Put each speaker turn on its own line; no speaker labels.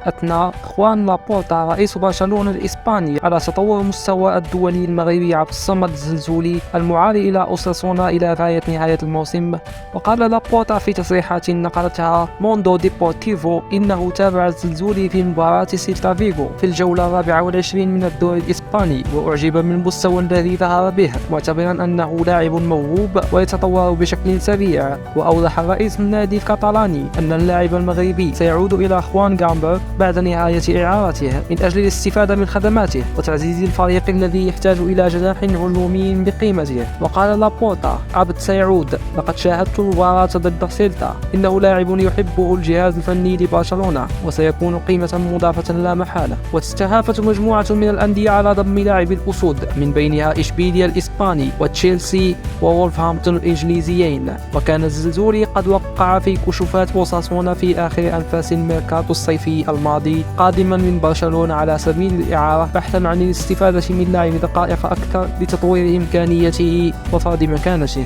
أثنى خوان لابورتا رئيس برشلونة الإسباني على تطور المستوى الدولي المغربي عبر الصمد الزلزولي المعاري إلى أوساسونا إلى غاية نهاية الموسم. وقال لابورتا في تصريحات نقلتها موندو ديبورتيفو إنه تابع الزلزولي في مباراة سيلتا فيغو في الجولة 24 من الدوري الإسباني، وأعجب من المستوى الذي ظهر به، معتبرا أنه لاعب موهوب ويتطور بشكل سريع. وأوضح رئيس النادي الكاتالاني أن اللاعب المغربي سيعود إلى خوان غامبر بعد نهاية إعارته من أجل الاستفادة من خدماته وتعزيز الفريق الذي يحتاج إلى جناح هجومي بقيمته. وقال لابورتا: عبد سيعود، لقد شاهدت المباراة ضد سيلتا، إنه لاعب يحبه الجهاز الفني لبرشلونة وسيكون قيمة مضافة لا محالة. واستهافت مجموعة من الأندية على ضم لاعب الأسود، من بينها إشبيليا الإسباني وتشيلسي وولفرهامبتون الإنجليزيين. وكان الزلزولي قد وقع في كشوفات أوساسونا في آخر أنفاس الميركاتو الصيفي الماضي، قادما من برشلونة على سبيل الإعارة بحثا عن الاستفادة من لاعب دقائق أكثر لتطوير إمكانياته وفرض مكانته.